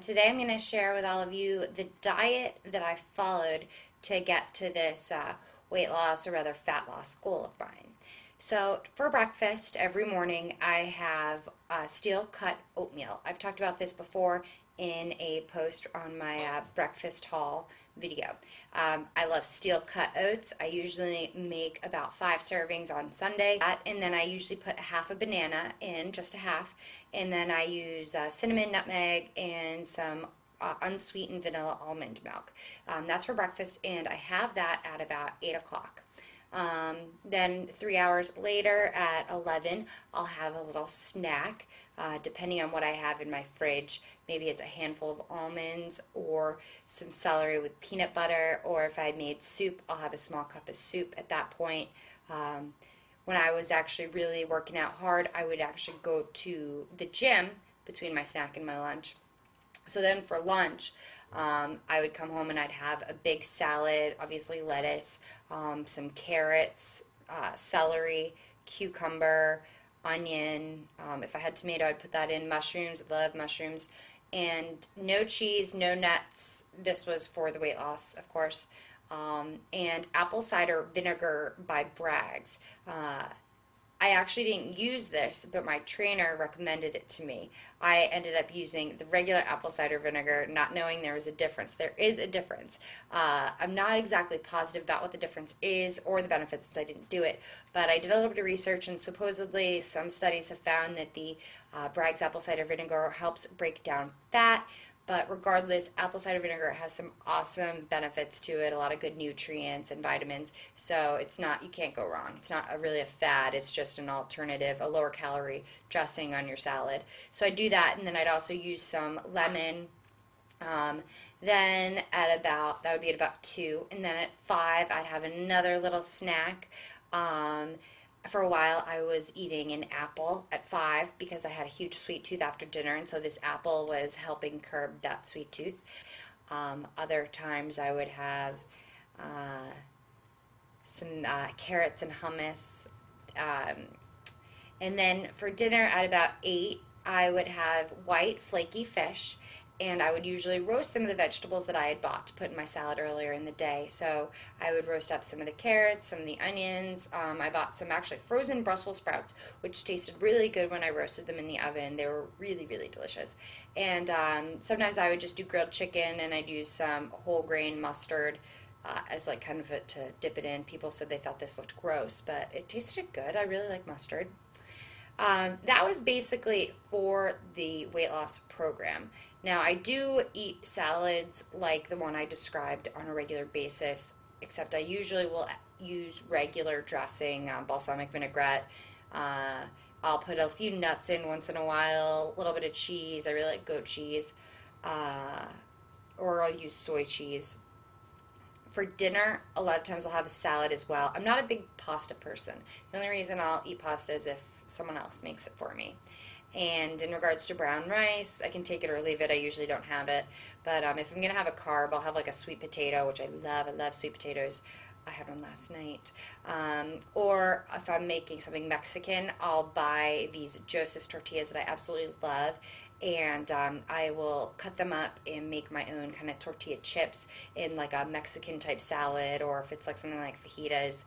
today I'm going to share with all of you the diet that I followed to get to this weight loss, or rather fat loss goal of mine. So for breakfast every morning I have steel cut oatmeal. I've talked about this before in a post on my breakfast haul video. I love steel cut oats. I usually make about 5 servings on Sunday, and then I usually put half a banana in, just a half, and then I use cinnamon, nutmeg, and some unsweetened vanilla almond milk. That's for breakfast, and I have that at about 8 o'clock. Then 3 hours later at 11, I'll have a little snack, depending on what I have in my fridge. Maybe it's a handful of almonds or some celery with peanut butter, or if I made soup, I'll have a small cup of soup at that point. When I was actually really working out hard, I would actually go to the gym between my snack and my lunch. So then for lunch, I would come home and I'd have a big salad, obviously lettuce, some carrots, celery, cucumber, onion. If I had tomato, I'd put that in. Mushrooms, I love mushrooms. And no cheese, no nuts. This was for the weight loss, of course. And apple cider vinegar by Bragg's. I actually didn't use this, but my trainer recommended it to me. I ended up using the regular apple cider vinegar, not knowing there was a difference. There is a difference. I'm not exactly positive about what the difference is or the benefits since I didn't do it, but I did a little bit of research, and supposedly some studies have found that the Bragg's apple cider vinegar helps break down fat. But regardless, apple cider vinegar has some awesome benefits to it, a lot of good nutrients and vitamins. So it's not, you can't go wrong. It's not really a fad, it's just an alternative, a lower calorie dressing on your salad. So I do that, and then I'd also use some lemon. Then at about, that would be at about 2. And then at 5, I'd have another little snack. For a while, I was eating an apple at 5 because I had a huge sweet tooth after dinner, and so this apple was helping curb that sweet tooth. Other times, I would have some carrots and hummus. And then for dinner at about 8, I would have white flaky fish, and I would usually roast some of the vegetables that I had bought to put in my salad earlier in the day. So I would roast up some of the carrots, some of the onions. I bought some actually frozen Brussels sprouts, which tasted really good when I roasted them in the oven. They were really, really delicious. And sometimes I would just do grilled chicken, and I'd use some whole grain mustard as like kind of to dip it in. People said they thought this looked gross, but it tasted good. I really like mustard. That was basically for the weight loss program. Now, I do eat salads like the one I described on a regular basis, except I usually will use regular dressing, balsamic vinaigrette. I'll put a few nuts in once in a while, a little bit of cheese. I really like goat cheese, or I'll use soy cheese. For dinner, a lot of times I'll have a salad as well. I'm not a big pasta person. The only reason I'll eat pasta is if someone else makes it for me. And in regards to brown rice, I can take it or leave it. I usually don't have it. But if I'm going to have a carb, I'll have like a sweet potato, which I love. I love sweet potatoes. I had one last night. Or if I'm making something Mexican, I'll buy these Joseph's tortillas that I absolutely love, and I will cut them up and make my own kind of tortilla chips in like a Mexican type salad, or if it's like something like fajitas.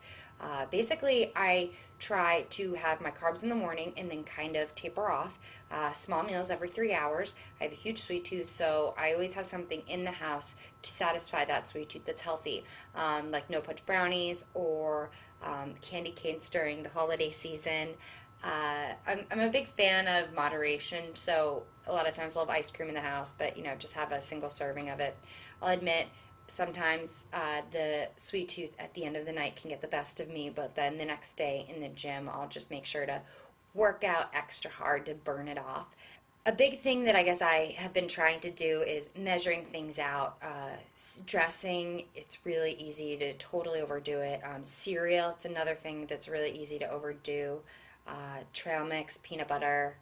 Basically, I try to have my carbs in the morning and then kind of taper off. Small meals every 3 hours. I have a huge sweet tooth, so I always have something in the house to satisfy that sweet tooth that's healthy, like no punch brownies or candy canes during the holiday season. I'm a big fan of moderation, so a lot of times we'll have ice cream in the house, but just have a single serving of it. I'll admit, sometimes the sweet tooth at the end of the night can get the best of me, but then the next day in the gym, I'll just make sure to work out extra hard to burn it off. A big thing that I guess I have been trying to do is measuring things out. Dressing, it's really easy to totally overdo it. Cereal, it's another thing that's really easy to overdo. Trail mix, peanut butter,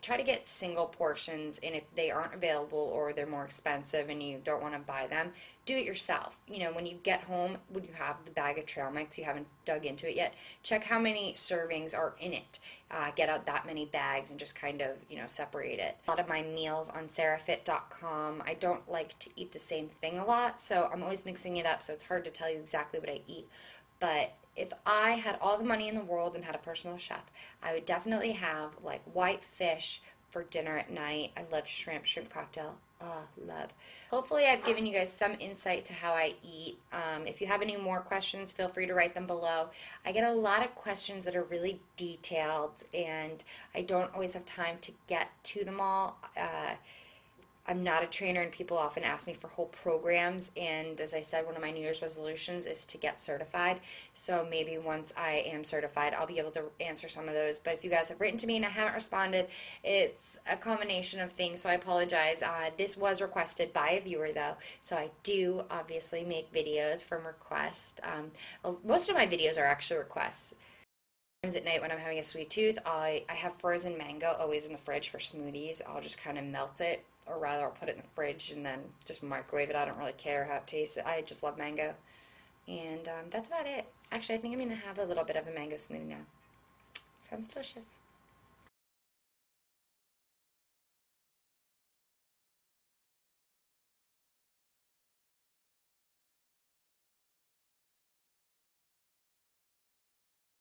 try to get single portions, and if they aren't available or they're more expensive and you don't want to buy them, do it yourself. You know, when you get home, when you have the bag of trail mix, you haven't dug into it yet, check how many servings are in it. Get out that many bags and just kind of, you know, separate it. A lot of my meals on sarahfit.com, I don't like to eat the same thing a lot, so I'm always mixing it up, so it's hard to tell you exactly what I eat. But if I had all the money in the world and had a personal chef, I would definitely have like white fish for dinner at night. I love shrimp cocktail. Love. Hopefully I've given you guys some insight to how I eat. If you have any more questions, feel free to write them below. I get a lot of questions that are really detailed, and I don't always have time to get to them all. I'm not a trainer, and people often ask me for whole programs, and as I said, one of my New Year's resolutions is to get certified, so maybe once I am certified I'll be able to answer some of those. But if you guys have written to me and I haven't responded, it's a combination of things, so I apologize. This was requested by a viewer though, so I do obviously make videos from request. Most of my videos are actually requests. At night when I'm having a sweet tooth, I have frozen mango always in the fridge for smoothies. I'll just kind of melt it, or rather I'll put it in the fridge and then just microwave it. I don't really care how it tastes. I just love mango. And that's about it. Actually, I think I'm going to have a little bit of a mango smoothie now. Sounds delicious.